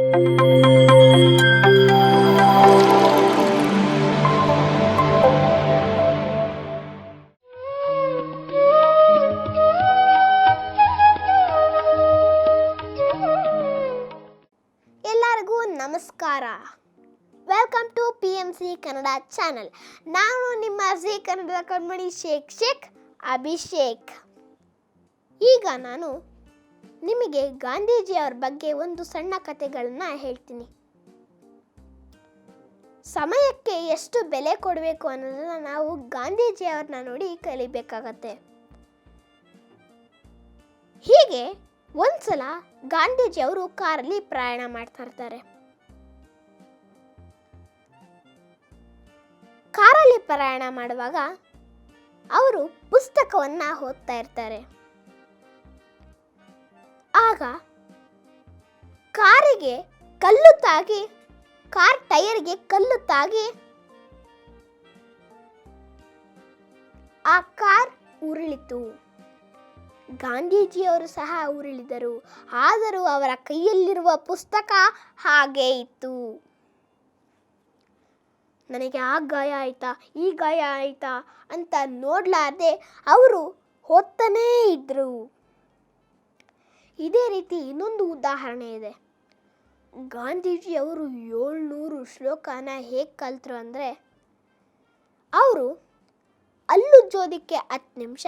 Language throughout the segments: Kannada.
ಎಲ್ಲರಿಗೂ ನಮಸ್ಕಾರ. Welcome to PMC Kannada channel. ನಾನು ನಿಮ್ಮ ಜಿ ಕನ್ನಡದ ಕಣ್ಮಣಿ ಶೇಖ್ ಅಭಿಷೇಕ್. ಈಗ ನಾನು ನಿಮಗೆ ಗಾಂಧೀಜಿಯವರ ಬಗ್ಗೆ ಒಂದು ಸಣ್ಣ ಕಥೆಗಳನ್ನು ಹೇಳ್ತೀನಿ. ಸಮಯಕ್ಕೆ ಎಷ್ಟು ಬೆಲೆ ಕೊಡಬೇಕು ಅನ್ನೋದನ್ನ ನಾವು ಗಾಂಧೀಜಿಯವ್ರನ್ನ ನೋಡಿ ಕಲಿಬೇಕಾಗತ್ತೆ. ಹೀಗೆ ಒಂದ್ಸಲ ಗಾಂಧೀಜಿಯವರು ಕಾರಲ್ಲಿ ಪ್ರಯಾಣ ಮಾಡ್ತಾ ಇರ್ತಾರೆ. ಕಾರಲ್ಲಿ ಪ್ರಯಾಣ ಮಾಡುವಾಗ ಅವರು ಪುಸ್ತಕವನ್ನ ಓದ್ತಾ ಇರ್ತಾರೆ. ಆಗ ಕಾರಿಗೆ ಕಲ್ಲು ತಾಗಿ, ಕಾರ್ ಟೈರ್ಗೆ ಕಲ್ಲು ತಾಗಿ ಆ ಕಾರ್ ಉರುಳಿತು. ಗಾಂಧೀಜಿಯವರು ಸಹ ಉರುಳಿದರು. ಆದರೂ ಅವರ ಕೈಯಲ್ಲಿರುವ ಪುಸ್ತಕ ಹಾಗೇ ಇತ್ತು. ನನಗೆ ಆ ಗಾಯ ಆಯ್ತಾ, ಈ ಗಾಯ ಆಯ್ತಾ ಅಂತ ನೋಡ್ಲಾರ್ದೆ ಅವರು ಓದ್ತಾನೇ ಇದ್ರು. ಇದೇ ರೀತಿ ಇನ್ನೊಂದು ಉದಾಹರಣೆ ಇದೆ. ಗಾಂಧೀಜಿಯವರು 700 ಶ್ಲೋಕನ ಹೇಗೆ ಕಲ್ತರು ಅಂದರೆ, ಅವರು ಹಲ್ಲುಜ್ಜೋದಕ್ಕೆ 10 ನಿಮಿಷ,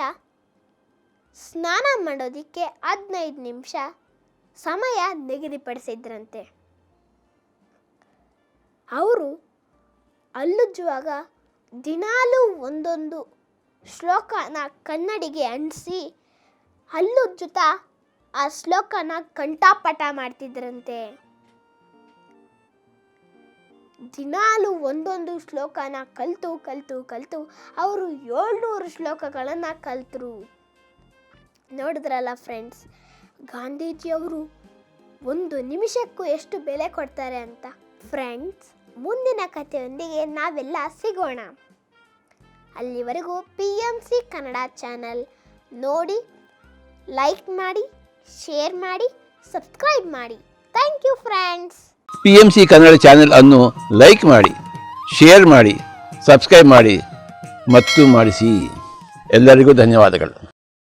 ಸ್ನಾನ ಮಾಡೋದಕ್ಕೆ 15 ನಿಮಿಷ ಸಮಯ ನಿಗದಿಪಡಿಸಿದ್ರಂತೆ. ಅವರು ಹಲ್ಲುಜ್ಜುವಾಗ ದಿನಾಲೂ ಒಂದೊಂದು ಶ್ಲೋಕನ ಕನ್ನಡಿಗೆ ಅಂಟಿಸಿ ಹಲ್ಲುಜ್ಜುತ್ತಾ ಆ ಶ್ಲೋಕನ ಕಂಠಪಾಠ ಮಾಡ್ತಿದ್ರಂತೆ. ದಿನಾಲೂ ಒಂದೊಂದು ಶ್ಲೋಕನ ಕಲಿತು ಅವರು 700 ಶ್ಲೋಕಗಳನ್ನು ಕಲಿತರು. ನೋಡಿದ್ರಲ್ಲ ಫ್ರೆಂಡ್ಸ್, ಗಾಂಧೀಜಿಯವರು 1 ನಿಮಿಷಕ್ಕೂ ಎಷ್ಟು ಬೆಲೆ ಕೊಡ್ತಾರೆ ಅಂತ. ಫ್ರೆಂಡ್ಸ್, ಮುಂದಿನ ಕಥೆಯೊಂದಿಗೆ ನಾವೆಲ್ಲ ಸಿಗೋಣ. ಅಲ್ಲಿವರೆಗೂ PMC ಕನ್ನಡ ಚಾನಲ್ ನೋಡಿ, ಲೈಕ್ ಮಾಡಿ, ಶೇರ್ ಮಾಡಿ, ಸಬ್ಸ್ಕ್ರೈಬ್ ಮಾಡಿ. Thank you friends. PMC Kannada channel ಅನ್ನು ಲೈಕ್ ಮಾಡಿ, ಶೇರ್ ಮಾಡಿ, ಸಬ್ಸ್ಕ್ರೈಬ್ ಮಾಡಿ ಮತ್ತು ಮಾಡಿಸಿ. ಎಲ್ಲರಿಗೂ ಧನ್ಯವಾದಗಳು.